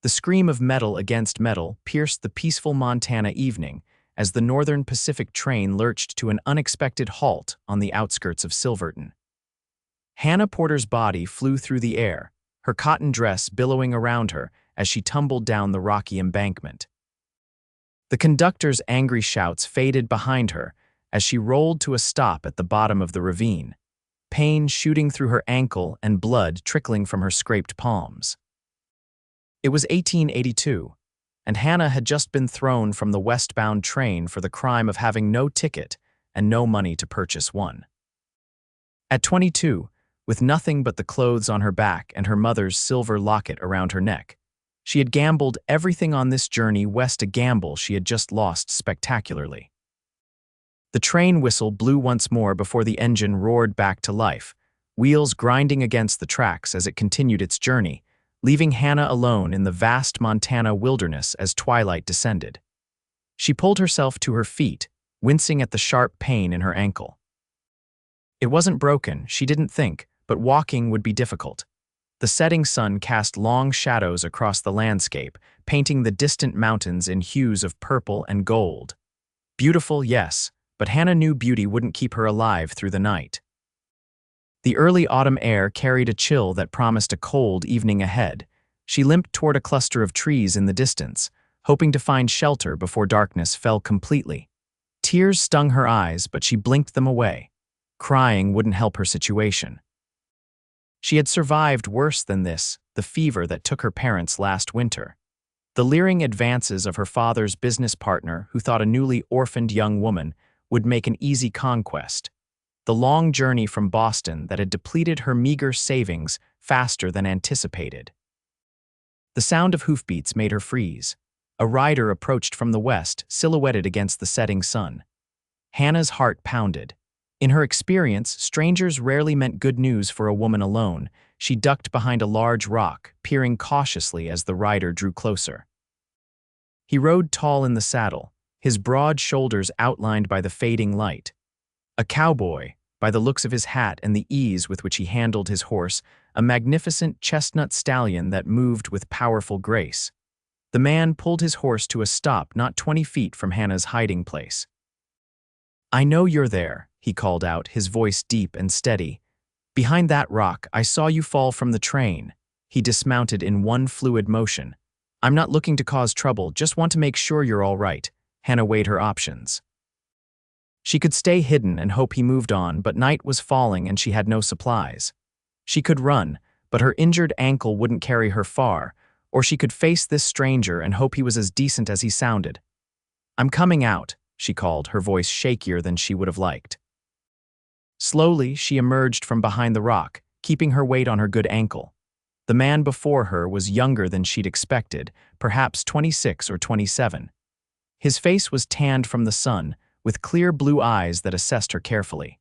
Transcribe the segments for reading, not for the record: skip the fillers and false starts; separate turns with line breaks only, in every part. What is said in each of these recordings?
The scream of metal against metal pierced the peaceful Montana evening as the Northern Pacific train lurched to an unexpected halt on the outskirts of Silverton. Hannah Porter's body flew through the air, her cotton dress billowing around her as she tumbled down the rocky embankment. The conductor's angry shouts faded behind her as she rolled to a stop at the bottom of the ravine, pain shooting through her ankle and blood trickling from her scraped palms. It was 1882, and Hannah had just been thrown from the westbound train for the crime of having no ticket and no money to purchase one. At 22, with nothing but the clothes on her back and her mother's silver locket around her neck, she had gambled everything on this journey west, a gamble she had just lost spectacularly. The train whistle blew once more before the engine roared back to life, wheels grinding against the tracks as it continued its journey, leaving Hannah alone in the vast Montana wilderness as twilight descended. She pulled herself to her feet, wincing at the sharp pain in her ankle. It wasn't broken, she didn't think, but walking would be difficult. The setting sun cast long shadows across the landscape, painting the distant mountains in hues of purple and gold. Beautiful, yes, but Hannah knew beauty wouldn't keep her alive through the night. The early autumn air carried a chill that promised a cold evening ahead. She limped toward a cluster of trees in the distance, hoping to find shelter before darkness fell completely. Tears stung her eyes, but she blinked them away. Crying wouldn't help her situation. She had survived worse than this, the fever that took her parents last winter. The leering advances of her father's business partner, who thought a newly orphaned young woman would make an easy conquest. The long journey from Boston that had depleted her meager savings faster than anticipated. The sound of hoofbeats made her freeze. A rider approached from the west, silhouetted against the setting sun. Hannah's heart pounded. In her experience, strangers rarely meant good news for a woman alone. She ducked behind a large rock, peering cautiously as the rider drew closer. He rode tall in the saddle, his broad shoulders outlined by the fading light. A cowboy, by the looks of his hat and the ease with which he handled his horse, a magnificent chestnut stallion that moved with powerful grace. The man pulled his horse to a stop not 20 feet from Hannah's hiding place. "I know you're there," he called out, his voice deep and steady. "Behind that rock, I saw you fall from the train." He dismounted in one fluid motion. "I'm not looking to cause trouble, just want to make sure you're all right." Hannah weighed her options. She could stay hidden and hope he moved on, but night was falling and she had no supplies. She could run, but her injured ankle wouldn't carry her far, or she could face this stranger and hope he was as decent as he sounded. "I'm coming out," she called, her voice shakier than she would have liked. Slowly, she emerged from behind the rock, keeping her weight on her good ankle. The man before her was younger than she'd expected, perhaps 26 or 27. His face was tanned from the sun, with clear blue eyes that assessed her carefully.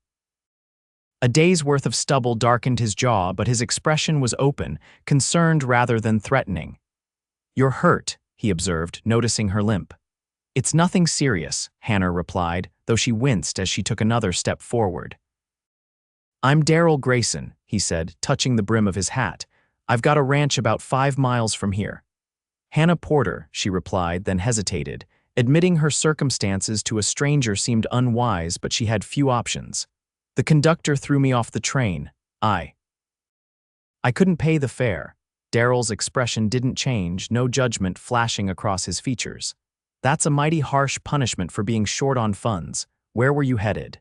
A day's worth of stubble darkened his jaw, but his expression was open, concerned rather than threatening. "You're hurt," he observed, noticing her limp. "It's nothing serious," Hannah replied, though she winced as she took another step forward. "I'm Darryl Grayson," he said, touching the brim of his hat. "I've got a ranch about 5 miles from here." "Hannah Porter," she replied, then hesitated. Admitting her circumstances to a stranger seemed unwise, but she had few options. "The conductor threw me off the train. I couldn't pay the fare." Darryl's expression didn't change, no judgment flashing across his features. "That's a mighty harsh punishment for being short on funds. Where were you headed?"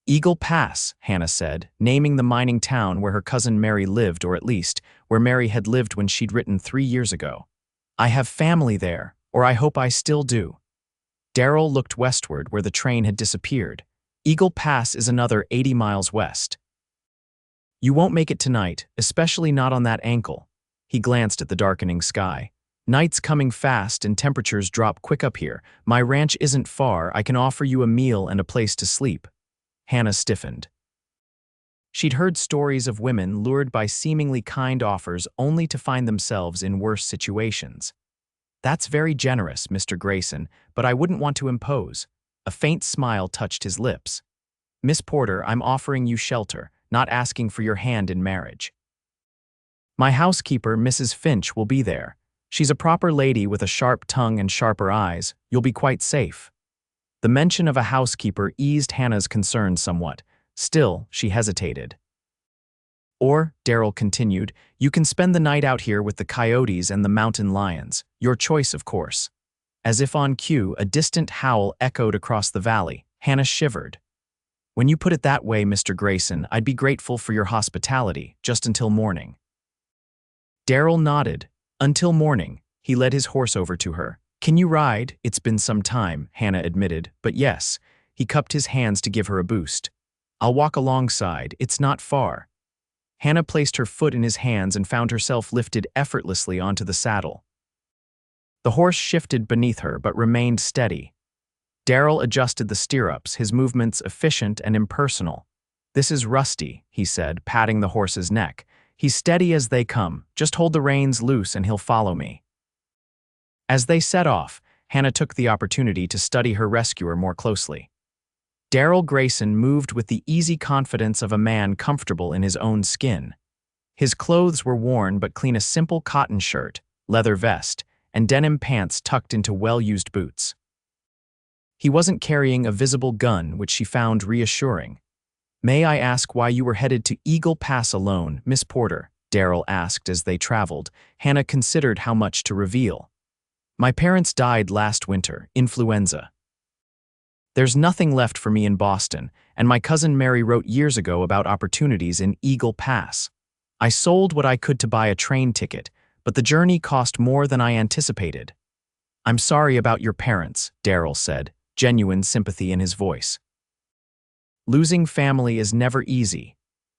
"Eagle Pass," Hannah said, naming the mining town where her cousin Mary lived, or at least, where Mary had lived when she'd written 3 years ago. "I have family there, or I hope I still do." Darryl looked westward where the train had disappeared. "Eagle Pass is another 80 miles west." "You won't make it tonight, especially not on that ankle." He glanced at the darkening sky. "Night's coming fast and temperatures drop quick up here. My ranch isn't far. I can offer you a meal and a place to sleep." Hannah stiffened. She'd heard stories of women lured by seemingly kind offers only to find themselves in worse situations. "That's very generous, Mr. Grayson, but I wouldn't want to impose." A faint smile touched his lips. "Miss Porter, I'm offering you shelter, not asking for your hand in marriage. My housekeeper, Mrs. Finch, will be there. She's a proper lady with a sharp tongue and sharper eyes. You'll be quite safe." The mention of a housekeeper eased Hannah's concerns somewhat. Still, she hesitated. "Or," Darryl continued, "you can spend the night out here with the coyotes and the mountain lions. Your choice, of course." As if on cue, a distant howl echoed across the valley. Hannah shivered. "When you put it that way, Mr. Grayson, I'd be grateful for your hospitality, just until morning." Darryl nodded. Until morning. He led his horse over to her. "Can you ride?" "It's been some time," Hannah admitted, "but yes." He cupped his hands to give her a boost. "I'll walk alongside. It's not far." Hannah placed her foot in his hands and found herself lifted effortlessly onto the saddle. The horse shifted beneath her but remained steady. Darryl adjusted the stirrups, his movements efficient and impersonal. "This is Rusty," he said, patting the horse's neck. "He's steady as they come. Just hold the reins loose and he'll follow me." As they set off, Hannah took the opportunity to study her rescuer more closely. Darryl Grayson moved with the easy confidence of a man comfortable in his own skin. His clothes were worn but clean: a simple cotton shirt, leather vest, and denim pants tucked into well-used boots. He wasn't carrying a visible gun, which she found reassuring. "May I ask why you were headed to Eagle Pass alone, Miss Porter?" Darryl asked as they traveled. Hannah considered how much to reveal. "My parents died last winter, influenza. There's nothing left for me in Boston, and my cousin Mary wrote years ago about opportunities in Eagle Pass. I sold what I could to buy a train ticket, but the journey cost more than I anticipated." "I'm sorry about your parents," Darryl said, genuine sympathy in his voice. "Losing family is never easy."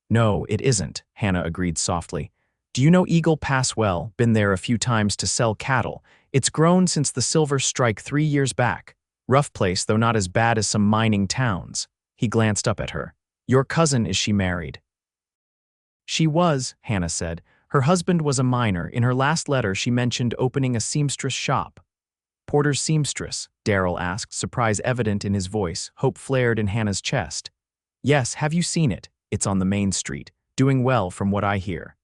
"No, it isn't," Hannah agreed softly. "Do you know Eagle Pass well? Been there a few times to sell cattle. It's grown since the silver strike 3 years back. Rough place, though not as bad as some mining towns." He glanced up at her. "Your cousin, is she married?" "She was," Hannah said. "Her husband was a miner. In her last letter, she mentioned opening a seamstress shop." "Porter's seamstress?" Darryl asked, surprise evident in his voice. Hope flared in Hannah's chest. "Yes, have you seen it? It's on the main street. Doing well from what I hear.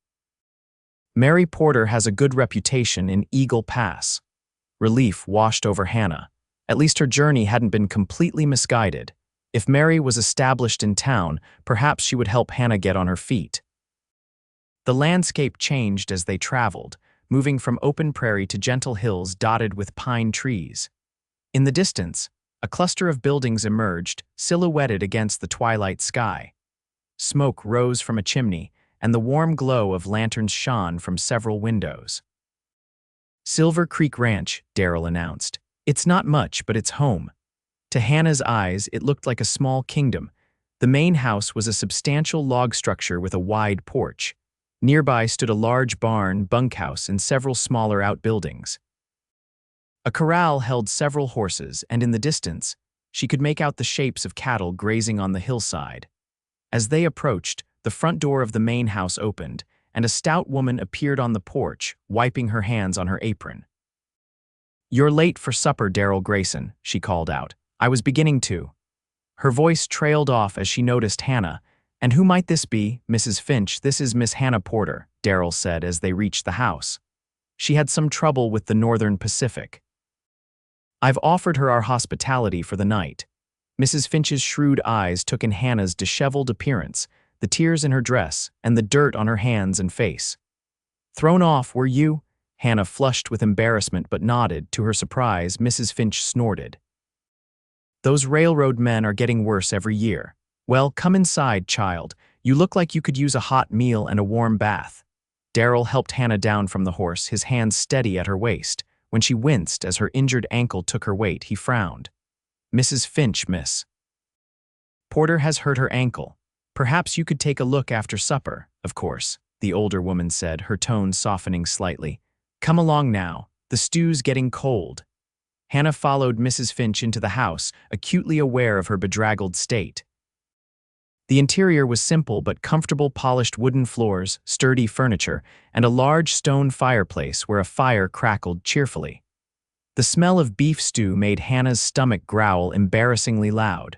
Mary Porter has a good reputation in Eagle Pass." Relief washed over Hannah. At least her journey hadn't been completely misguided. If Mary was established in town, perhaps she would help Hannah get on her feet. The landscape changed as they traveled, moving from open prairie to gentle hills dotted with pine trees. In the distance, a cluster of buildings emerged, silhouetted against the twilight sky. Smoke rose from a chimney, and the warm glow of lanterns shone from several windows. "Silver Creek Ranch," Darryl announced. "It's not much, but it's home." To Hannah's eyes, it looked like a small kingdom. The main house was a substantial log structure with a wide porch. Nearby stood a large barn, bunkhouse, and several smaller outbuildings. A corral held several horses, and in the distance, she could make out the shapes of cattle grazing on the hillside. As they approached, the front door of the main house opened, and a stout woman appeared on the porch, wiping her hands on her apron. "You're late for supper, Darryl Grayson," she called out. "I was beginning to." Her voice trailed off as she noticed Hannah. "And who might this be, Mrs. Finch?" "This is Miss Hannah Porter," Darryl said as they reached the house. "She had some trouble with the Northern Pacific. I've offered her our hospitality for the night." Mrs. Finch's shrewd eyes took in Hannah's disheveled appearance, the tears in her dress, and the dirt on her hands and face. "Thrown off, were you?" Hannah flushed with embarrassment but nodded. To her surprise, Mrs. Finch snorted. "Those railroad men are getting worse every year. Well, come inside, child. You look like you could use a hot meal and a warm bath." Darryl helped Hannah down from the horse, his hands steady at her waist. When she winced as her injured ankle took her weight, he frowned. "Mrs. Finch, Miss Porter has hurt her ankle. Perhaps you could take a look after supper." "Of course," the older woman said, her tone softening slightly. "Come along now. The stew's getting cold." Hannah followed Mrs. Finch into the house, acutely aware of her bedraggled state. The interior was simple but comfortable: polished wooden floors, sturdy furniture, and a large stone fireplace where a fire crackled cheerfully. The smell of beef stew made Hannah's stomach growl embarrassingly loud.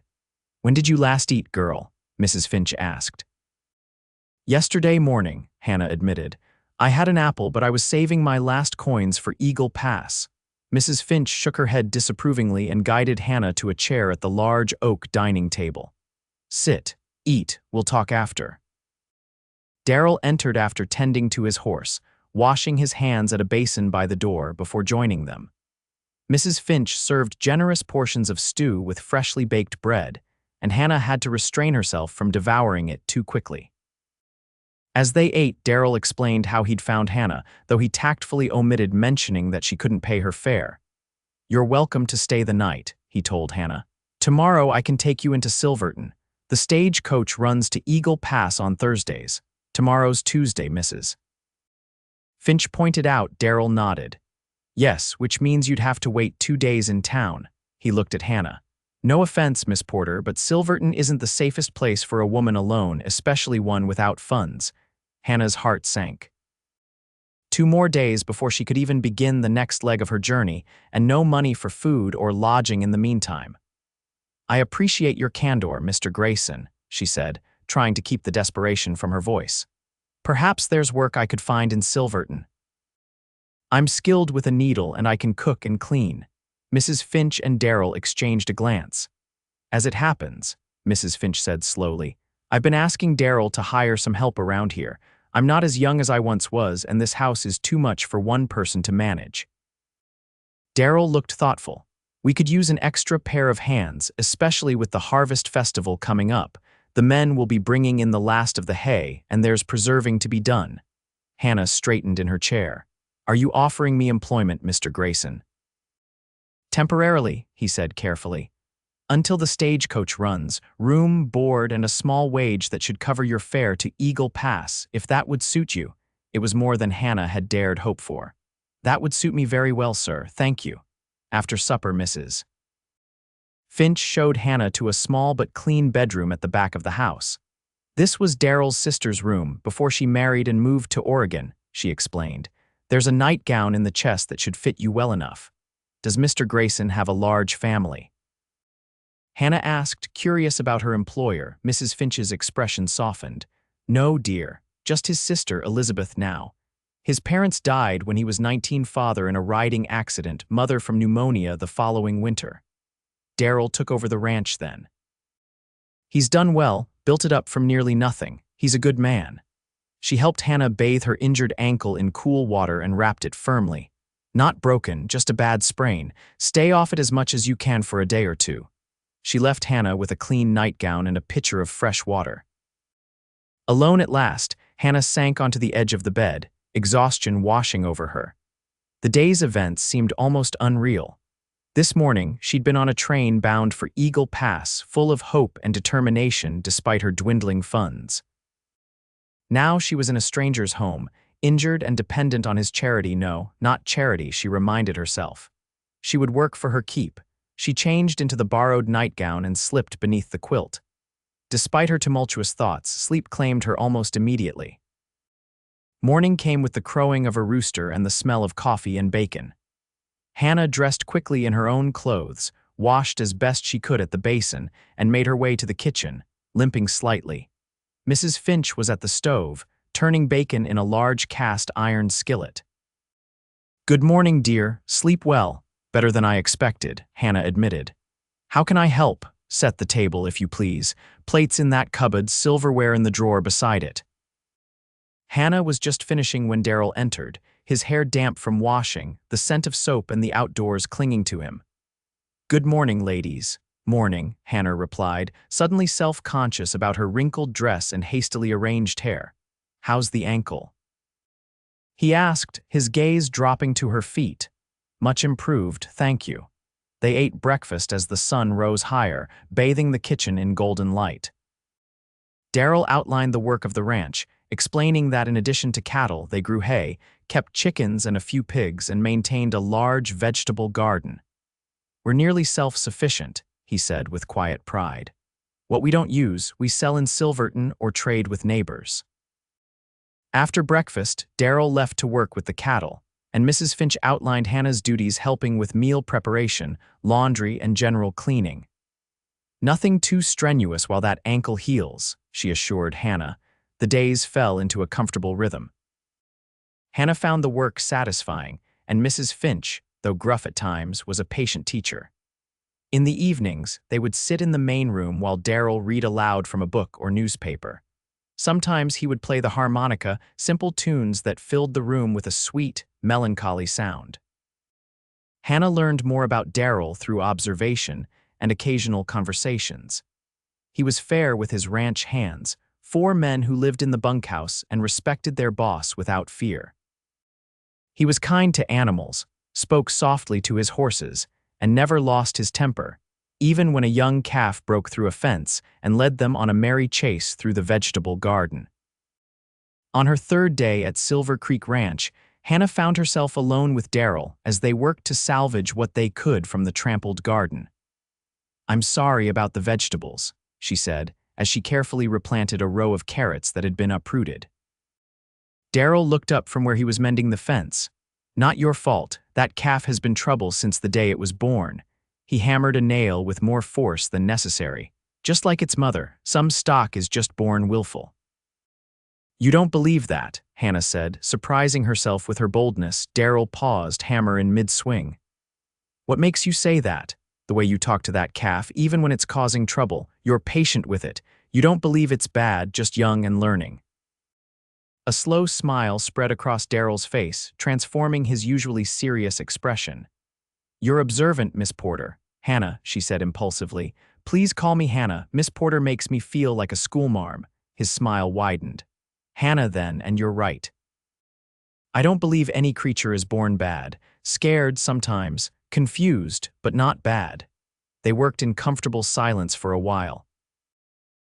"When did you last eat, girl?" Mrs. Finch asked. "Yesterday morning," Hannah admitted. I had an apple, but I was saving my last coins for Eagle Pass. Mrs. Finch shook her head disapprovingly and guided Hannah to a chair at the large oak dining table. Sit, eat, we'll talk after. Darryl entered after tending to his horse, washing his hands at a basin by the door before joining them. Mrs. Finch served generous portions of stew with freshly baked bread, and Hannah had to restrain herself from devouring it too quickly. As they ate, Darryl explained how he'd found Hannah, though he tactfully omitted mentioning that she couldn't pay her fare. "You're welcome to stay the night," he told Hannah. "Tomorrow I can take you into Silverton. The stagecoach runs to Eagle Pass on Thursdays. Tomorrow's Tuesday, Mrs. Finch pointed out. Darryl nodded. "Yes, which means you'd have to wait 2 days in town." He looked at Hannah. "No offense, Miss Porter, but Silverton isn't the safest place for a woman alone, especially one without funds." Hannah's heart sank. 2 more days before she could even begin the next leg of her journey, and no money for food or lodging in the meantime. "I appreciate your candor, Mr. Grayson," she said, trying to keep the desperation from her voice. "Perhaps there's work I could find in Silverton. I'm skilled with a needle and I can cook and clean." Mrs. Finch and Darryl exchanged a glance. "As it happens," Mrs. Finch said slowly, "I've been asking Darryl to hire some help around here. I'm not as young as I once was, and this house is too much for one person to manage." Darryl looked thoughtful. "We could use an extra pair of hands, especially with the harvest festival coming up. The men will be bringing in the last of the hay, and there's preserving to be done." Hannah straightened in her chair. "Are you offering me employment, Mr. Grayson?" "Temporarily," he said carefully. "Until the stagecoach runs, room, board, and a small wage that should cover your fare to Eagle Pass, if that would suit you." It was more than Hannah had dared hope for. "That would suit me very well, sir, thank you. After supper, Mrs. Finch showed Hannah to a small but clean bedroom at the back of the house. "This was Darryl's sister's room before she married and moved to Oregon," she explained. "There's a nightgown in the chest that should fit you well enough. Does Mr. Grayson have a large family?" Hannah asked, curious about her employer. Mrs. Finch's expression softened. "No, dear, just his sister, Elizabeth, now. His parents died when he was 19, father in a riding accident, mother from pneumonia the following winter. Darryl took over the ranch then. He's done well, built it up from nearly nothing. He's a good man." She helped Hannah bathe her injured ankle in cool water and wrapped it firmly. "Not broken, just a bad sprain. Stay off it as much as you can for a day or 2. She left Hannah with a clean nightgown and a pitcher of fresh water. Alone at last, Hannah sank onto the edge of the bed, exhaustion washing over her. The day's events seemed almost unreal. This morning, she'd been on a train bound for Eagle Pass, full of hope and determination despite her dwindling funds. Now she was in a stranger's home, injured and dependent on his charity. No, not charity, she reminded herself. She would work for her keep. She changed into the borrowed nightgown and slipped beneath the quilt. Despite her tumultuous thoughts, sleep claimed her almost immediately. Morning came with the crowing of a rooster and the smell of coffee and bacon. Hannah dressed quickly in her own clothes, washed as best she could at the basin, and made her way to the kitchen, limping slightly. Mrs. Finch was at the stove, turning bacon in a large cast-iron skillet. "Good morning, dear. Sleep well." "Better than I expected," Hannah admitted. "How can I help?" "Set the table, if you please. Plates in that cupboard, silverware in the drawer beside it." Hannah was just finishing when Darryl entered, his hair damp from washing, the scent of soap and the outdoors clinging to him. "Good morning, ladies." "Morning," Hannah replied, suddenly self-conscious about her wrinkled dress and hastily arranged hair. "How's the ankle?" he asked, his gaze dropping to her feet. "Much improved, thank you." They ate breakfast as the sun rose higher, bathing the kitchen in golden light. Darryl outlined the work of the ranch, explaining that in addition to cattle, they grew hay, kept chickens and a few pigs, and maintained a large vegetable garden. "We're nearly self-sufficient," he said with quiet pride. "What we don't use, we sell in Silverton or trade with neighbors." After breakfast, Darryl left to work with the cattle, and Mrs. Finch outlined Hannah's duties, helping with meal preparation, laundry, and general cleaning. "Nothing too strenuous while that ankle heals," she assured Hannah. The days fell into a comfortable rhythm. Hannah found the work satisfying, and Mrs. Finch, though gruff at times, was a patient teacher. In the evenings, they would sit in the main room while Darryl read aloud from a book or newspaper. Sometimes he would play the harmonica, simple tunes that filled the room with a sweet, melancholy sound. Hannah learned more about Darryl through observation and occasional conversations. He was fair with his ranch hands, 4 men who lived in the bunkhouse and respected their boss without fear. He was kind to animals, spoke softly to his horses, and never lost his temper, even when a young calf broke through a fence and led them on a merry chase through the vegetable garden. On her 3rd day at Silver Creek Ranch, Hannah found herself alone with Darryl as they worked to salvage what they could from the trampled garden. "I'm sorry about the vegetables," she said, as she carefully replanted a row of carrots that had been uprooted. Darryl looked up from where he was mending the fence. "Not your fault. That calf has been trouble since the day it was born." He hammered a nail with more force than necessary. "Just like its mother, some stock is just born willful." "You don't believe that," Hannah said, surprising herself with her boldness. Darryl paused, hammer in mid-swing. "What makes you say that? The way you talk to that calf, even when it's causing trouble. You're patient with it. You don't believe it's bad, just young and learning." A slow smile spread across Darryl's face, transforming his usually serious expression. "You're observant, Miss Porter." "Hannah," she said impulsively. "Please call me Hannah. Miss Porter makes me feel like a schoolmarm." His smile widened. "Hannah, then, and you're right. I don't believe any creature is born bad. Scared sometimes, confused, but not bad." They worked in comfortable silence for a while.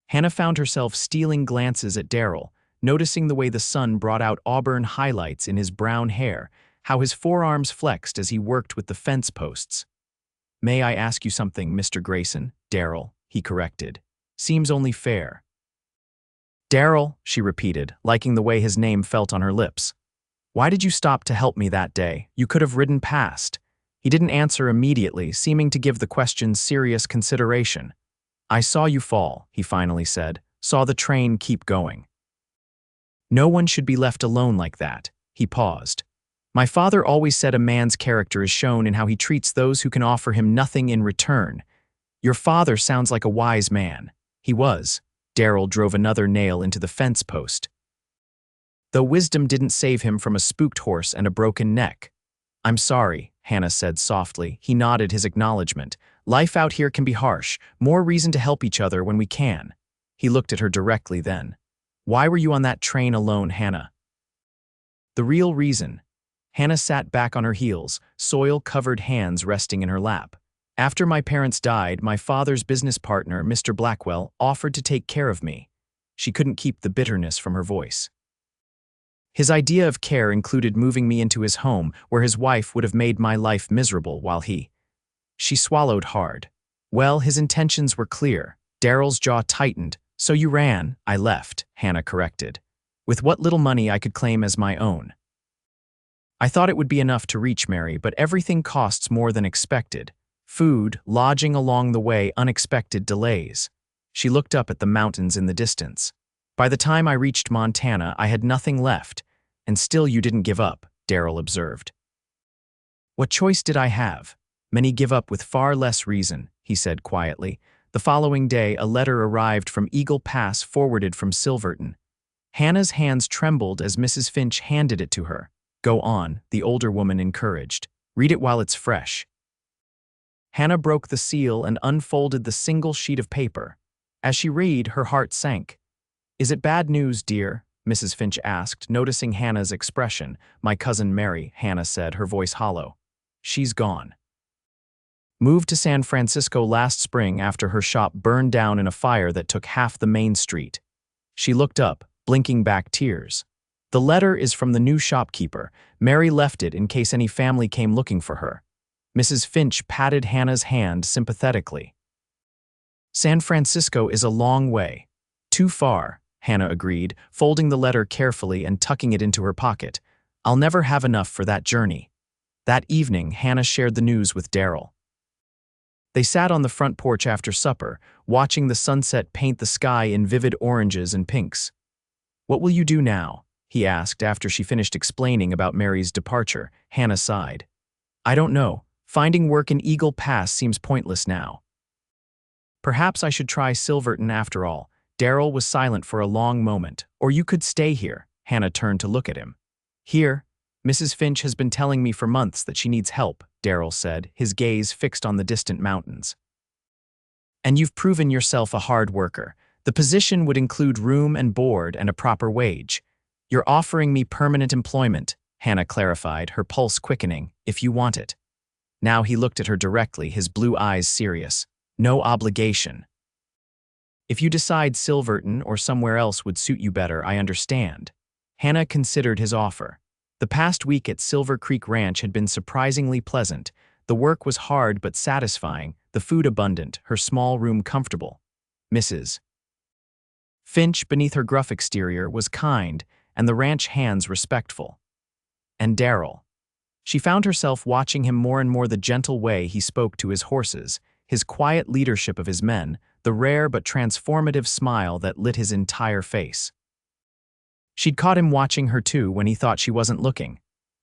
Hannah found herself stealing glances at Darryl, noticing the way the sun brought out auburn highlights in his brown hair, how his forearms flexed as he worked with the fence posts. "May I ask you something, Mr. Grayson?" "Darryl," he corrected. "Seems only fair." "Darryl," she repeated, liking the way his name felt on her lips. "Why did you stop to help me that day? You could have ridden past." He didn't answer immediately, seeming to give the question serious consideration. "I saw you fall," he finally said, "saw the train keep going. No one should be left alone like that." He paused. "My father always said a man's character is shown in how he treats those who can offer him nothing in return. Your father sounds like a wise man." He was. Darryl drove another nail into the fence post. "Though wisdom didn't save him from a spooked horse and a broken neck." "I'm sorry," Hannah said softly. He nodded his acknowledgement. "Life out here can be harsh. More reason to help each other when we can." He looked at her directly then. "Why were you on that train alone, Hannah?" "The real reason." Hannah sat back on her heels, soil-covered hands resting in her lap. "After my parents died, my father's business partner, Mr. Blackwell, offered to take care of me." She couldn't keep the bitterness from her voice. "His idea of care included moving me into his home, where his wife would have made my life miserable while he—" She swallowed hard. "Well, his intentions were clear." Darryl's jaw tightened. "So you ran." "I left," Hannah corrected, "with what little money I could claim as my own. I thought it would be enough to reach Mary, but everything costs more than expected. Food, lodging along the way, unexpected delays." She looked up at the mountains in the distance. "By the time I reached Montana, I had nothing left. And still you didn't give up," Darryl observed. "What choice did I have? Many give up with far less reason," he said quietly. The following day, a letter arrived from Eagle Pass forwarded from Silverton. Hannah's hands trembled as Mrs. Finch handed it to her. "Go on," the older woman encouraged. "Read it while it's fresh." Hannah broke the seal and unfolded the single sheet of paper. As she read, her heart sank. "Is it bad news, dear?" Mrs. Finch asked, noticing Hannah's expression. "My cousin Mary," Hannah said, her voice hollow. "She's gone. Moved to San Francisco last spring after her shop burned down in a fire that took half the main street." She looked up, blinking back tears. "The letter is from the new shopkeeper. Mary left it in case any family came looking for her." Mrs. Finch patted Hannah's hand sympathetically. "San Francisco is a long way." "Too far," Hannah agreed, folding the letter carefully and tucking it into her pocket. "I'll never have enough for that journey." That evening, Hannah shared the news with Darryl. They sat on the front porch after supper, watching the sunset paint the sky in vivid oranges and pinks. "What will you do now?" he asked after she finished explaining about Mary's departure. Hannah sighed. I don't know. Finding work in Eagle Pass seems pointless now. Perhaps I should try Silverton after all. Darryl was silent for a long moment. Or you could stay here. Hannah turned to look at him. Here? Mrs. Finch has been telling me for months that she needs help, Darryl said, his gaze fixed on the distant mountains. And you've proven yourself a hard worker. The position would include room and board and a proper wage. You're offering me permanent employment, Hannah clarified, her pulse quickening, if you want it. Now he looked at her directly, his blue eyes serious. No obligation. If you decide Silverton or somewhere else would suit you better, I understand. Hannah considered his offer. The past week at Silver Creek Ranch had been surprisingly pleasant. The work was hard but satisfying, the food abundant, her small room comfortable. Mrs. Finch, beneath her gruff exterior, was kind, and the ranch hands respectful. And Darryl. She found herself watching him more and more, the gentle way he spoke to his horses, his quiet leadership of his men, the rare but transformative smile that lit his entire face. She'd caught him watching her too when he thought she wasn't looking.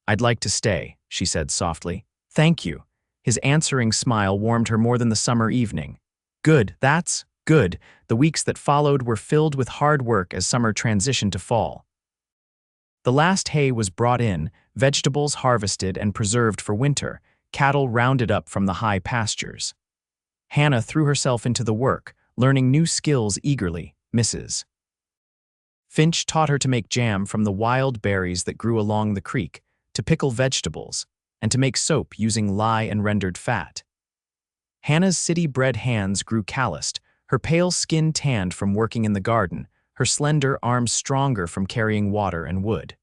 I'd like to stay, she said softly. Thank you. His answering smile warmed her more than the summer evening. Good, that's good. The weeks that followed were filled with hard work as summer transitioned to fall. The last hay was brought in, vegetables harvested and preserved for winter, cattle rounded up from the high pastures. Hannah threw herself into the work, learning new skills eagerly. Mrs. Finch taught her to make jam from the wild berries that grew along the creek, to pickle vegetables, and to make soap using lye and rendered fat. Hannah's city-bred hands grew calloused, her pale skin tanned from working in the garden, her slender arms stronger from carrying water and wood.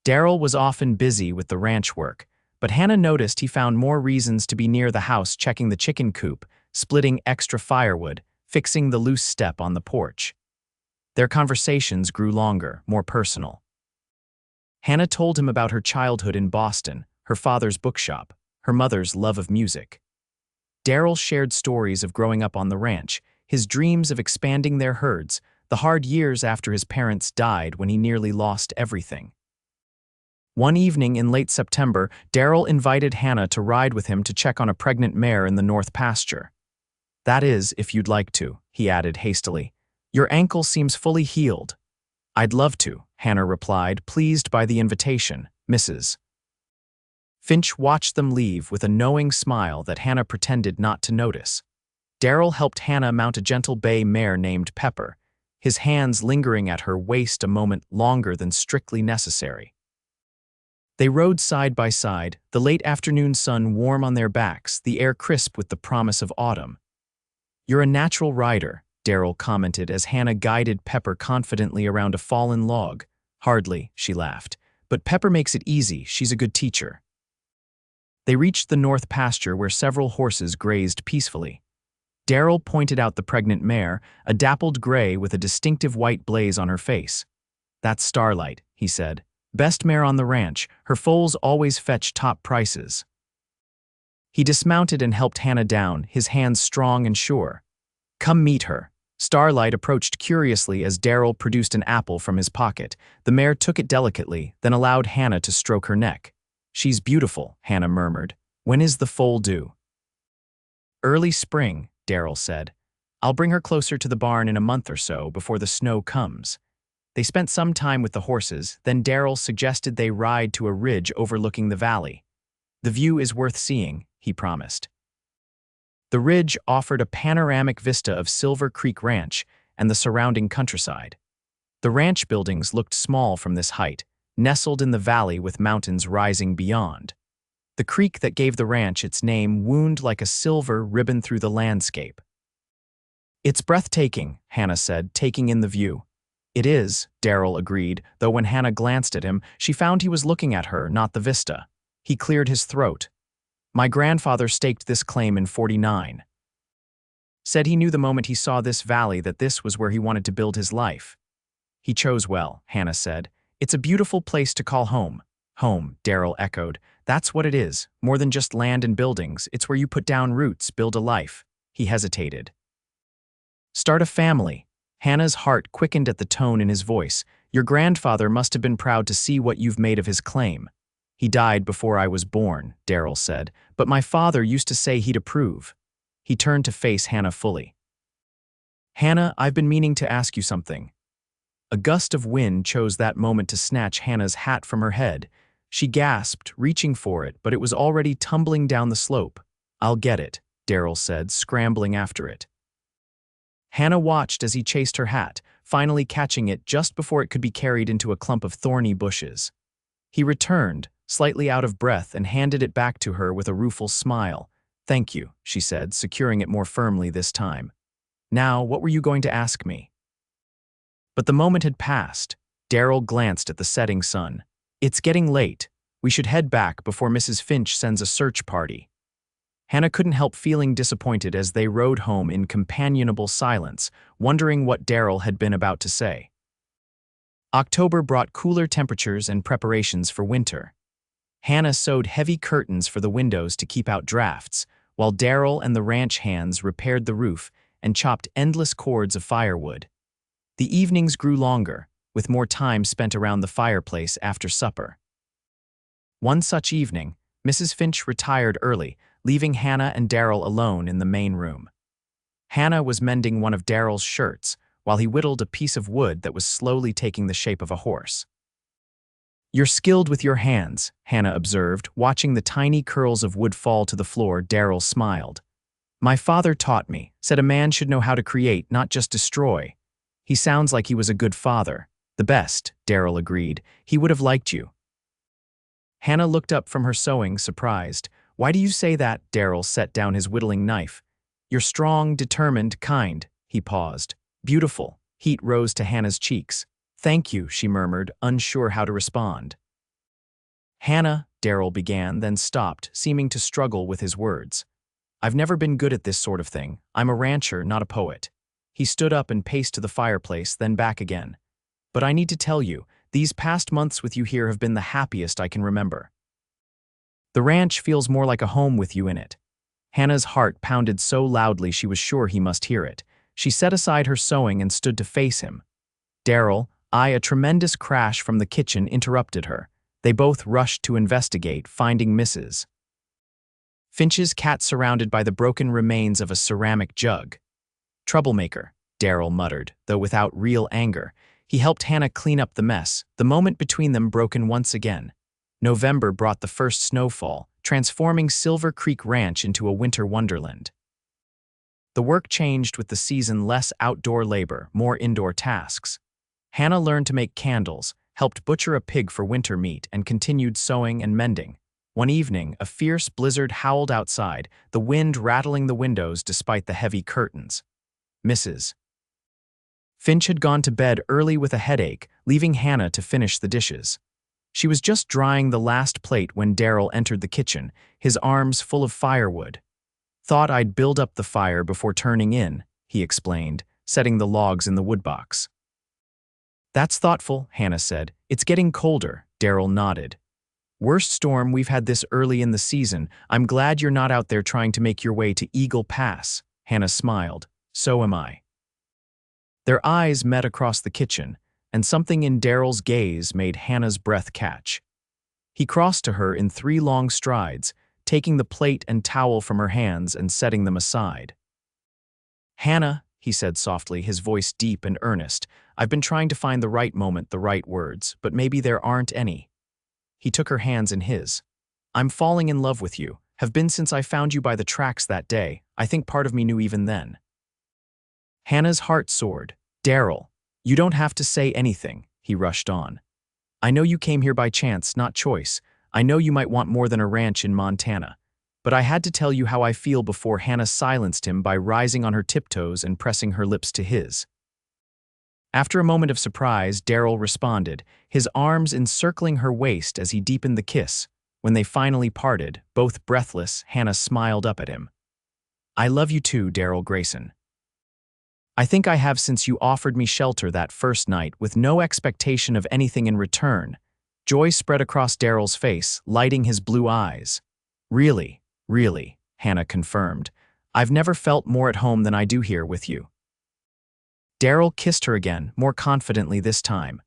Darryl was often busy with the ranch work, but Hannah noticed he found more reasons to be near the house, checking the chicken coop, splitting extra firewood, fixing the loose step on the porch. Their conversations grew longer, more personal. Hannah told him about her childhood in Boston, her father's bookshop, her mother's love of music. Darryl shared stories of growing up on the ranch, his dreams of expanding their herds, the hard years after his parents died when he nearly lost everything. One evening in late September, Darryl invited Hannah to ride with him to check on a pregnant mare in the north pasture. That is, if you'd like to, he added hastily. Your ankle seems fully healed. I'd love to, Hannah replied, pleased by the invitation. Mrs. Finch watched them leave with a knowing smile that Hannah pretended not to notice. Darryl helped Hannah mount a gentle bay mare named Pepper, his hands lingering at her waist a moment longer than strictly necessary. They rode side by side, the late afternoon sun warm on their backs, the air crisp with the promise of autumn. You're a natural rider, Darryl commented as Hannah guided Pepper confidently around a fallen log. Hardly, she laughed. But Pepper makes it easy, she's a good teacher. They reached the north pasture where several horses grazed peacefully. Darryl pointed out the pregnant mare, a dappled gray with a distinctive white blaze on her face. That's Starlight, he said. Best mare on the ranch, her foals always fetch top prices. He dismounted and helped Hannah down, his hands strong and sure. Come meet her. Starlight approached curiously as Darryl produced an apple from his pocket. The mare took it delicately, then allowed Hannah to stroke her neck. She's beautiful, Hannah murmured. When is the foal due? Early spring, Darryl said. I'll bring her closer to the barn in a month or so before the snow comes. They spent some time with the horses, then Darryl suggested they ride to a ridge overlooking the valley. The view is worth seeing, he promised. The ridge offered a panoramic vista of Silver Creek Ranch and the surrounding countryside. The ranch buildings looked small from this height, nestled in the valley with mountains rising beyond. The creek that gave the ranch its name wound like a silver ribbon through the landscape. It's breathtaking, Hannah said, taking in the view. It is, Darryl agreed, though when Hannah glanced at him, she found he was looking at her, not the vista. He cleared his throat. My grandfather staked this claim in '49. Said he knew the moment he saw this valley that this was where he wanted to build his life. He chose well, Hannah said. It's a beautiful place to call home. Home, Darryl echoed. That's what it is, more than just land and buildings. It's where you put down roots, build a life. He hesitated. Start a family. Hannah's heart quickened at the tone in his voice. Your grandfather must have been proud to see what you've made of his claim. He died before I was born, Darryl said, but my father used to say he'd approve. He turned to face Hannah fully. Hannah, I've been meaning to ask you something. A gust of wind chose that moment to snatch Hannah's hat from her head. She gasped, reaching for it, but it was already tumbling down the slope. I'll get it, Darryl said, scrambling after it. Hannah watched as he chased her hat, finally catching it just before it could be carried into a clump of thorny bushes. He returned, slightly out of breath, and handed it back to her with a rueful smile. Thank you, she said, securing it more firmly this time. Now, what were you going to ask me? But the moment had passed. Darryl glanced at the setting sun. It's getting late. We should head back before Mrs. Finch sends a search party. Hannah couldn't help feeling disappointed as they rode home in companionable silence, wondering what Darryl had been about to say. October brought cooler temperatures and preparations for winter. Hannah sewed heavy curtains for the windows to keep out drafts, while Darryl and the ranch hands repaired the roof and chopped endless cords of firewood. The evenings grew longer, with more time spent around the fireplace after supper. One such evening, Mrs. Finch retired early, leaving Hannah and Darryl alone in the main room. Hannah was mending one of Darryl's shirts, while he whittled a piece of wood that was slowly taking the shape of a horse. You're skilled with your hands, Hannah observed, watching the tiny curls of wood fall to the floor. Darryl smiled. My father taught me, said a man should know how to create, not just destroy. He sounds like he was a good father. The best, Darryl agreed. He would have liked you. Hannah looked up from her sewing, surprised. Why do you say that? Darryl set down his whittling knife. You're strong, determined, kind. He paused. Beautiful. Heat rose to Hannah's cheeks. Thank you, she murmured, unsure how to respond. Hannah, Darryl began, then stopped, seeming to struggle with his words. I've never been good at this sort of thing. I'm a rancher, not a poet. He stood up and paced to the fireplace, then back again. But I need to tell you, these past months with you here have been the happiest I can remember. The ranch feels more like a home with you in it. Hannah's heart pounded so loudly she was sure he must hear it. She set aside her sewing and stood to face him. Darryl, a tremendous crash from the kitchen interrupted her. They both rushed to investigate, finding Mrs. Finch's cat surrounded by the broken remains of a ceramic jug. Troublemaker, Darryl muttered, though without real anger. He helped Hannah clean up the mess, the moment between them broken once again. November brought the first snowfall, transforming Silver Creek Ranch into a winter wonderland. The work changed with the season: less outdoor labor, more indoor tasks. Hannah learned to make candles, helped butcher a pig for winter meat, and continued sewing and mending. One evening, a fierce blizzard howled outside, the wind rattling the windows despite the heavy curtains. Mrs. Finch had gone to bed early with a headache, leaving Hannah to finish the dishes. She was just drying the last plate when Darryl entered the kitchen, his arms full of firewood. Thought I'd build up the fire before turning in, he explained, setting the logs in the woodbox. That's thoughtful, Hannah said. It's getting colder, Darryl nodded. Worst storm we've had this early in the season. I'm glad you're not out there trying to make your way to Eagle Pass, Hannah smiled. So am I. Their eyes met across the kitchen, and something in Darryl's gaze made Hannah's breath catch. He crossed to her in 3 long strides, taking the plate and towel from her hands and setting them aside. Hannah, he said softly, his voice deep and earnest, I've been trying to find the right moment, the right words, but maybe there aren't any. He took her hands in his. I'm falling in love with you, have been since I found you by the tracks that day. I think part of me knew even then. Hannah's heart soared. Darryl, you don't have to say anything, he rushed on. I know you came here by chance, not choice. I know you might want more than a ranch in Montana. But I had to tell you how I feel before Hannah silenced him by rising on her tiptoes and pressing her lips to his. After a moment of surprise, Darryl responded, his arms encircling her waist as he deepened the kiss. When they finally parted, both breathless, Hannah smiled up at him. I love you too, Darryl Grayson. I think I have since you offered me shelter that first night with no expectation of anything in return. Joy spread across Darryl's face, lighting his blue eyes. Really, Hannah confirmed. I've never felt more at home than I do here with you. Darryl kissed her again, more confidently this time.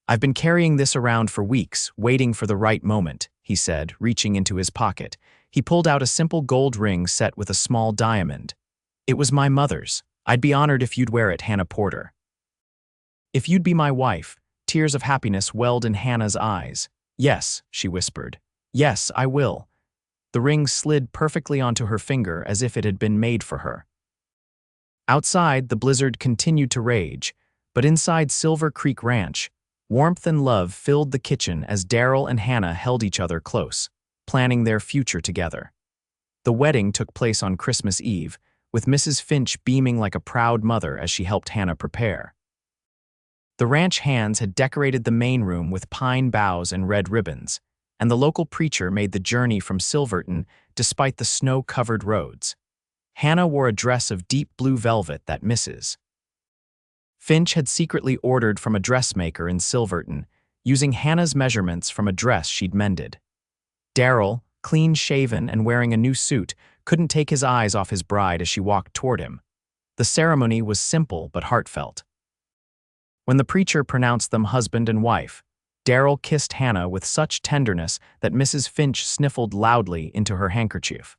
"I've been carrying this around for weeks, waiting for the right moment," he said, reaching into his pocket. He pulled out a simple gold ring set with a small diamond. "It was my mother's. I'd be honored if you'd wear it, Hannah Porter." "If you'd be my wife," tears of happiness welled in Hannah's eyes. "Yes," she whispered. "Yes, I will." The ring slid perfectly onto her finger as if it had been made for her. Outside, the blizzard continued to rage, but inside Silver Creek Ranch, warmth and love filled the kitchen as Darryl and Hannah held each other close, planning their future together. The wedding took place on Christmas Eve, with Mrs. Finch beaming like a proud mother as she helped Hannah prepare. The ranch hands had decorated the main room with pine boughs and red ribbons, and the local preacher made the journey from Silverton despite the snow-covered roads. Hannah wore a dress of deep blue velvet that Mrs. Finch had secretly ordered from a dressmaker in Silverton, using Hannah's measurements from a dress she'd mended. Darryl, clean-shaven and wearing a new suit, couldn't take his eyes off his bride as she walked toward him. The ceremony was simple but heartfelt. When the preacher pronounced them husband and wife, Darryl kissed Hannah with such tenderness that Mrs. Finch sniffled loudly into her handkerchief.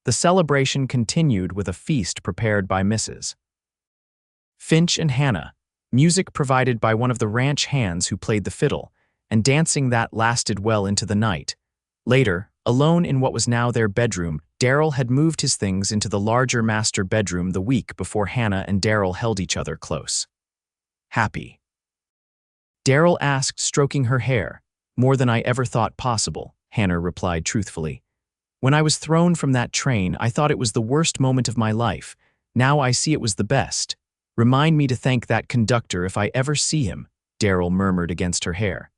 The celebration continued with a feast prepared by Mrs. Finch and Hannah, music provided by one of the ranch hands who played the fiddle, and dancing that lasted well into the night. Later, alone in what was now their bedroom, Darryl had moved his things into the larger master bedroom the week before Hannah and Darryl held each other close. "Happy?" Darryl asked, stroking her hair. "More than I ever thought possible," Hannah replied truthfully. "When I was thrown from that train, I thought it was the worst moment of my life. Now I see it was the best. Remind me to thank that conductor if I ever see him," Darryl murmured against her hair.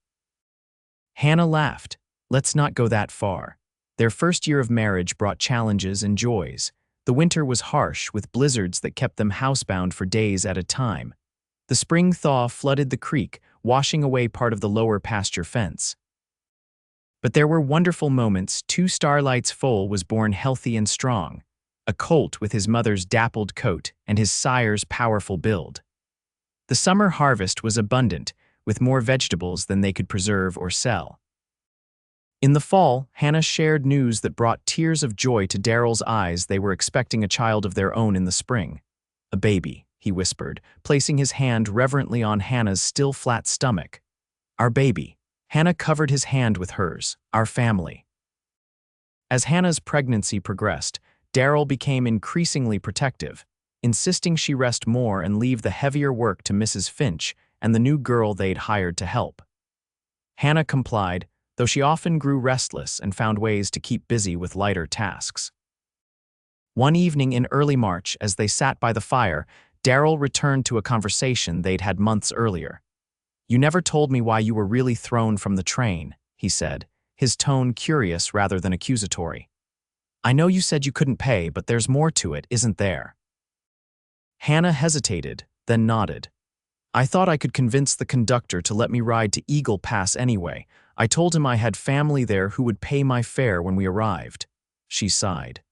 Hannah laughed. Let's not go that far. Their first year of marriage brought challenges and joys. The winter was harsh, with blizzards that kept them housebound for days at a time. The spring thaw flooded the creek, washing away part of the lower pasture fence. But there were wonderful moments. 2 Starlight's foal was born healthy and strong, a colt with his mother's dappled coat and his sire's powerful build. The summer harvest was abundant, with more vegetables than they could preserve or sell. In the fall, Hannah shared news that brought tears of joy to Darryl's eyes. They were expecting a child of their own in the spring. "A baby," he whispered, placing his hand reverently on Hannah's still flat stomach. "Our baby." Hannah covered his hand with hers. "Our family." As Hannah's pregnancy progressed, Darryl became increasingly protective, insisting she rest more and leave the heavier work to Mrs. Finch and the new girl they'd hired to help. Hannah complied, though she often grew restless and found ways to keep busy with lighter tasks. One evening in early March, as they sat by the fire, Darryl returned to a conversation they'd had months earlier. "You never told me why you were really thrown from the train," he said, his tone curious rather than accusatory. "I know you said you couldn't pay, but there's more to it, isn't there?" Hannah hesitated, then nodded. "I thought I could convince the conductor to let me ride to Eagle Pass anyway. I told him I had family there who would pay my fare when we arrived." She sighed.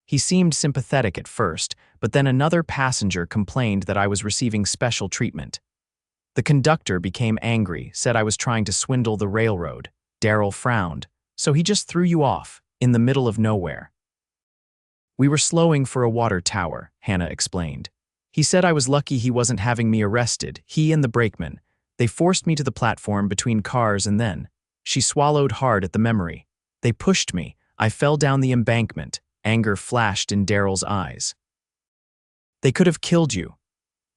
"He seemed sympathetic at first, but then another passenger complained that I was receiving special treatment. The conductor became angry, said I was trying to swindle the railroad." Darryl frowned. "So he just threw you off, in the middle of nowhere?" "We were slowing for a water tower," Hannah explained. "He said I was lucky he wasn't having me arrested, he and the brakeman. They forced me to the platform between cars and then—" She swallowed hard at the memory. "They pushed me. I fell down the embankment." Anger flashed in Darryl's eyes. "They could have killed you."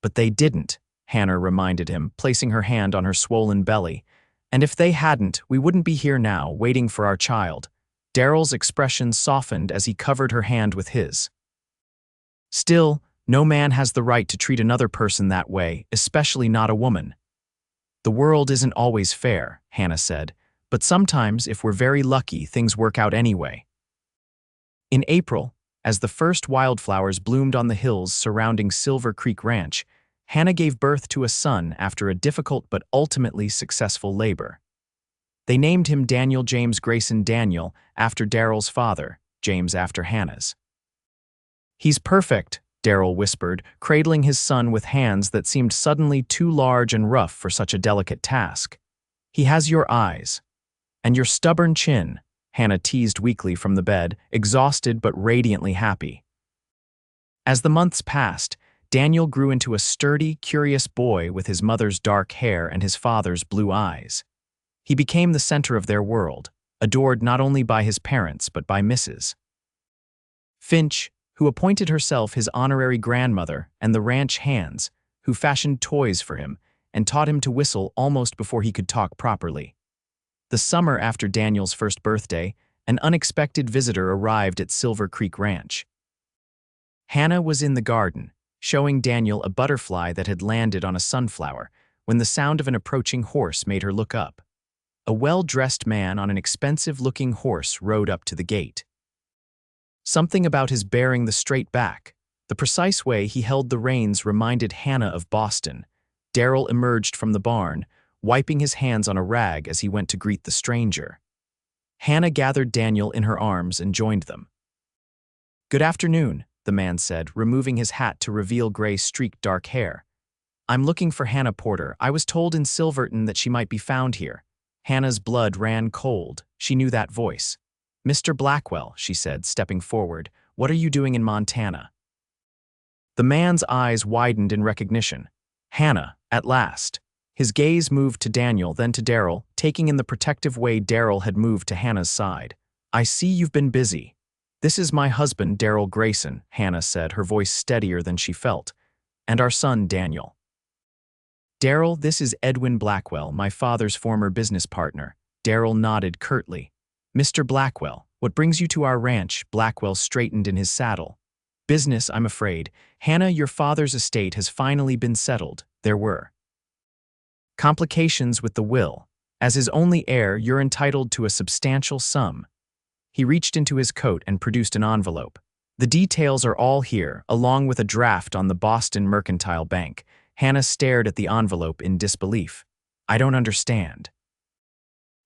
"But they didn't," Hannah reminded him, placing her hand on her swollen belly. "And if they hadn't, we wouldn't be here now, waiting for our child." Darryl's expression softened as he covered her hand with his. "Still, no man has the right to treat another person that way, especially not a woman." "The world isn't always fair," Hannah said, "but sometimes, if we're very lucky, things work out anyway." In April, as the first wildflowers bloomed on the hills surrounding Silver Creek Ranch, Hannah gave birth to a son after a difficult but ultimately successful labor. They named him Daniel James Grayson Daniel, after Darryl's father, James after Hannah's. "He's perfect," Darryl whispered, cradling his son with hands that seemed suddenly too large and rough for such a delicate task. He has your eyes. And your stubborn chin, Hannah teased weakly from the bed, exhausted but radiantly happy. As the months passed, Daniel grew into a sturdy, curious boy with his mother's dark hair and his father's blue eyes. He became the center of their world, adored not only by his parents but by Mrs. Finch, who appointed herself his honorary grandmother, and the ranch hands, who fashioned toys for him and taught him to whistle almost before he could talk properly. The summer after Daniel's first birthday, an unexpected visitor arrived at Silver Creek Ranch. Hannah was in the garden, showing Daniel a butterfly that had landed on a sunflower, when the sound of an approaching horse made her look up. A well-dressed man on an expensive-looking horse rode up to the gate. Something about his bearing the straight back, the precise way he held the reins reminded Hannah of Boston. Darryl emerged from the barn, wiping his hands on a rag as he went to greet the stranger. Hannah gathered Daniel in her arms and joined them. "Good afternoon," the man said, removing his hat to reveal gray streaked dark hair. "I'm looking for Hannah Porter. I was told in Silverton that she might be found here." Hannah's blood ran cold. She knew that voice. "Mr. Blackwell," she said, stepping forward, "what are you doing in Montana?" The man's eyes widened in recognition. Hannah, at last. His gaze moved to Daniel, then to Darryl, taking in the protective way Darryl had moved to Hannah's side. "I see you've been busy." "This is my husband, Darryl Grayson," Hannah said, her voice steadier than she felt. "And our son, Daniel." "Darryl, this is Edwin Blackwell, my father's former business partner." Darryl nodded curtly. "Mr. Blackwell, what brings you to our ranch?" Blackwell straightened in his saddle. "Business, I'm afraid. Hannah, your father's estate has finally been settled." There were complications with the will. As his only heir, you're entitled to a substantial sum. He reached into his coat and produced an envelope. "The details are all here, along with a draft on the Boston Mercantile Bank." Hannah stared at the envelope in disbelief. "I don't understand."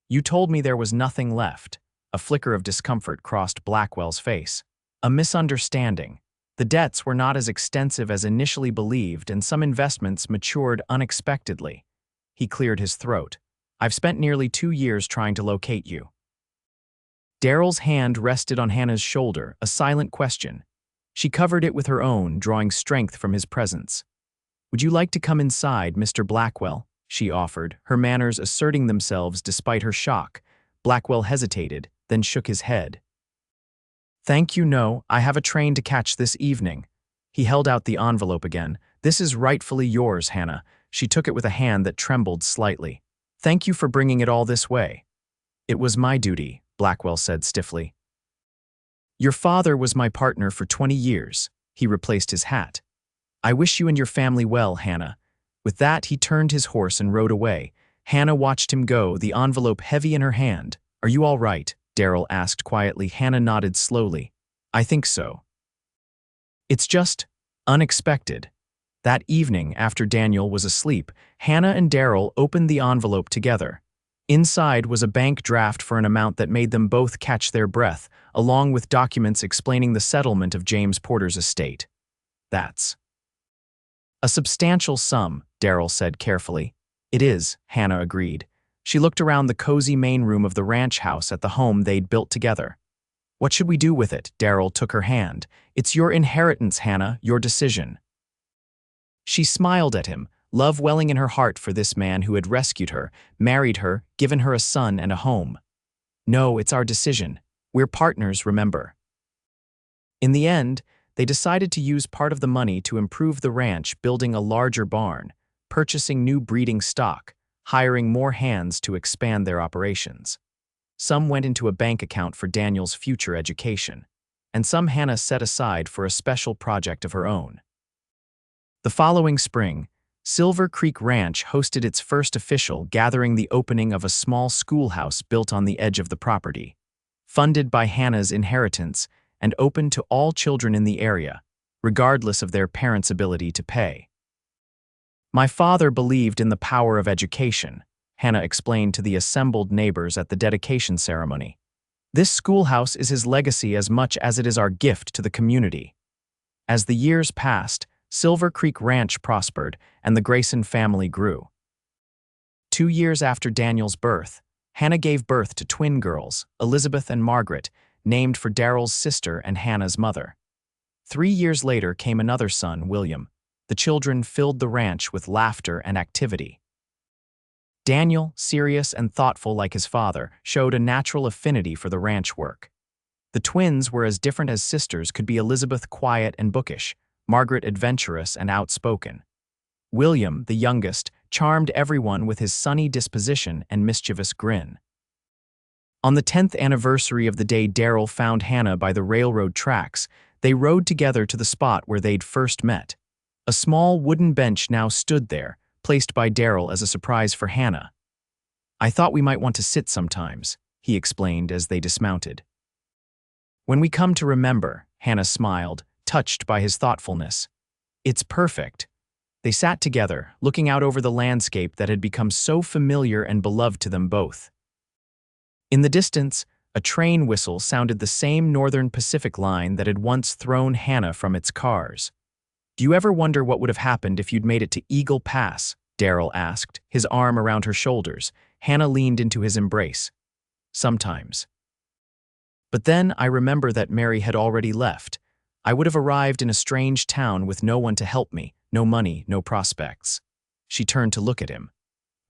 "You told me there was nothing left." A flicker of discomfort crossed Blackwell's face. "A misunderstanding. The debts were not as extensive as initially believed, and some investments matured unexpectedly." He cleared his throat. "I've spent nearly 2 years trying to locate you." Darryl's hand rested on Hannah's shoulder, a silent question. She covered it with her own, drawing strength from his presence. "Would you like to come inside, Mr. Blackwell?" she offered, her manners asserting themselves despite her shock. Blackwell hesitated, then shook his head. "Thank you, no, I have a train to catch this evening." He held out the envelope again. "This is rightfully yours, Hannah." She took it with a hand that trembled slightly. "Thank you for bringing it all this way." "It was my duty," Blackwell said stiffly. "Your father was my partner for 20 years. He replaced his hat. I wish you and your family well, Hannah." With that, he turned his horse and rode away. Hannah watched him go, the envelope heavy in her hand. "Are you all right?" Darryl asked quietly. Hannah nodded slowly. "I think so." "It's just unexpected." That evening, after Daniel was asleep, Hannah and Darryl opened the envelope together. Inside was a bank draft for an amount that made them both catch their breath, along with documents explaining the settlement of James Porter's estate. "That's a substantial sum," Darryl said carefully. "It is," Hannah agreed. She looked around the cozy main room of the ranch house at the home they'd built together. "What should we do with it?" Darryl took her hand. "It's your inheritance, Hannah, your decision." She smiled at him, love welling in her heart for this man who had rescued her, married her, given her a son and a home. "No, it's our decision. We're partners, remember." In the end, they decided to use part of the money to improve the ranch, building a larger barn, purchasing new breeding stock, hiring more hands to expand their operations. Some went into a bank account for Daniel's future education, and some Hannah set aside for a special project of her own. The following spring, Silver Creek Ranch hosted its first official gathering, the opening of a small schoolhouse built on the edge of the property. Funded by Hannah's inheritance and open to all children in the area, regardless of their parents' ability to pay. "My father believed in the power of education," Hannah explained to the assembled neighbors at the dedication ceremony. "This schoolhouse is his legacy as much as it is our gift to the community." As the years passed, Silver Creek Ranch prospered and the Grayson family grew. 2 years after Daniel's birth, Hannah gave birth to twin girls, Elizabeth and Margaret, named for Darryl's sister and Hannah's mother. 3 years later came another son, William. The children filled the ranch with laughter and activity. Daniel, serious and thoughtful like his father, showed a natural affinity for the ranch work. The twins were as different as sisters could be. Elizabeth quiet and bookish, Margaret adventurous and outspoken. William, the youngest, charmed everyone with his sunny disposition and mischievous grin. On the 10th anniversary of the day Darryl found Hannah by the railroad tracks, they rode together to the spot where they'd first met. A small wooden bench now stood there, placed by Darryl as a surprise for Hannah. "I thought we might want to sit sometimes," he explained as they dismounted. "When we come to remember," Hannah smiled, touched by his thoughtfulness. "It's perfect." They sat together, looking out over the landscape that had become so familiar and beloved to them both. In the distance, a train whistle sounded, the same Northern Pacific line that had once thrown Hannah from its cars. "Do you ever wonder what would have happened if you'd made it to Eagle Pass?" Darryl asked, his arm around her shoulders. Hannah leaned into his embrace. "Sometimes. But then I remember that Mary had already left. I would have arrived in a strange town with no one to help me, no money, no prospects." She turned to look at him.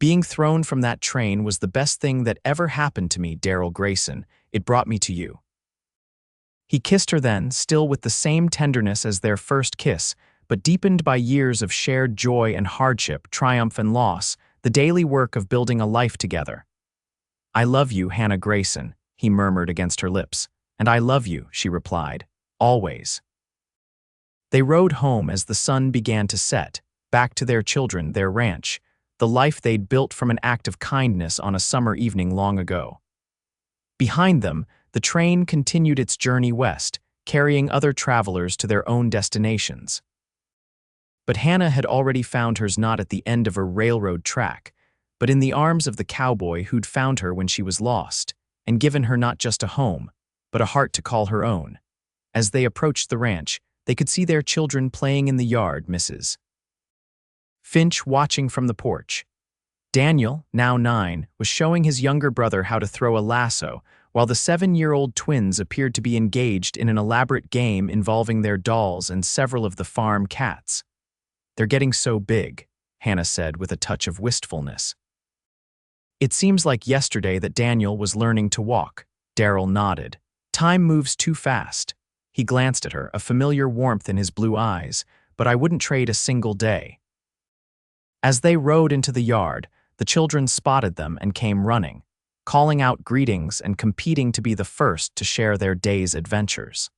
"Being thrown from that train was the best thing that ever happened to me, Darryl Grayson. It brought me to you." He kissed her then, still with the same tenderness as their first kiss, but deepened by years of shared joy and hardship, triumph and loss, the daily work of building a life together. "I love you, Hannah Grayson," he murmured against her lips. "And I love you," she replied, "always." They rode home as the sun began to set, back to their children, their ranch, the life they'd built from an act of kindness on a summer evening long ago. Behind them, the train continued its journey west, carrying other travelers to their own destinations. But Hannah had already found hers not at the end of a railroad track, but in the arms of the cowboy who'd found her when she was lost, and given her not just a home, but a heart to call her own. As they approached the ranch, they could see their children playing in the yard, Mrs. Finch watching from the porch. Daniel, now 9, was showing his younger brother how to throw a lasso, while the 7-year-old twins appeared to be engaged in an elaborate game involving their dolls and several of the farm cats. "They're getting so big," Hannah said with a touch of wistfulness. "It seems like yesterday that Daniel was learning to walk." Darryl nodded. "Time moves too fast." He glanced at her, a familiar warmth in his blue eyes, "but I wouldn't trade a single day." As they rode into the yard, the children spotted them and came running, calling out greetings and competing to be the first to share their day's adventures.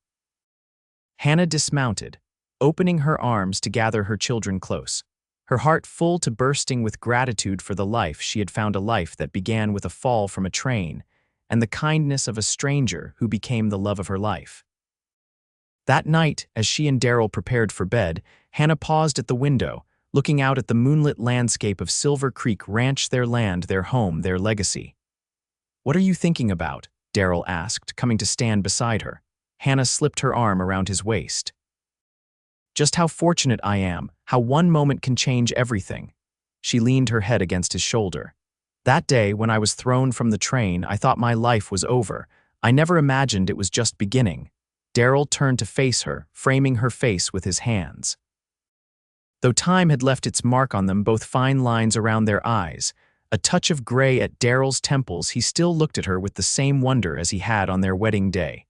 Hannah dismounted, opening her arms to gather her children close, her heart full to bursting with gratitude for the life she had found, a life that began with a fall from a train, and the kindness of a stranger who became the love of her life. That night, as she and Darryl prepared for bed, Hannah paused at the window, looking out at the moonlit landscape of Silver Creek Ranch, their land, their home, their legacy. "What are you thinking about?" Darryl asked, coming to stand beside her. Hannah slipped her arm around his waist. "Just how fortunate I am, how one moment can change everything." She leaned her head against his shoulder. "That day, when I was thrown from the train, I thought my life was over. I never imagined it was just beginning." Darryl turned to face her, framing her face with his hands. Though time had left its mark on them, both fine lines around their eyes, a touch of gray at Darryl's temples, he still looked at her with the same wonder as he had on their wedding day.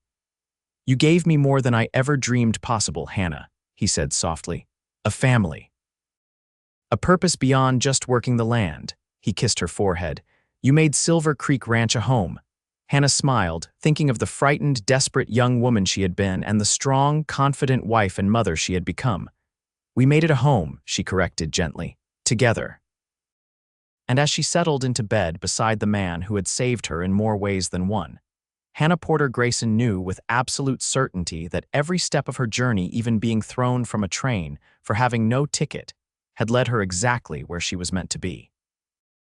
"You gave me more than I ever dreamed possible, Hannah," he said softly. "A family. A purpose beyond just working the land." He kissed her forehead. "You made Silver Creek Ranch a home." Hannah smiled, thinking of the frightened, desperate young woman she had been and the strong, confident wife and mother she had become. "We made it a home," she corrected gently. "Together." And as she settled into bed beside the man who had saved her in more ways than one, Hannah Porter Grayson knew with absolute certainty that every step of her journey, even being thrown from a train for having no ticket, had led her exactly where she was meant to be.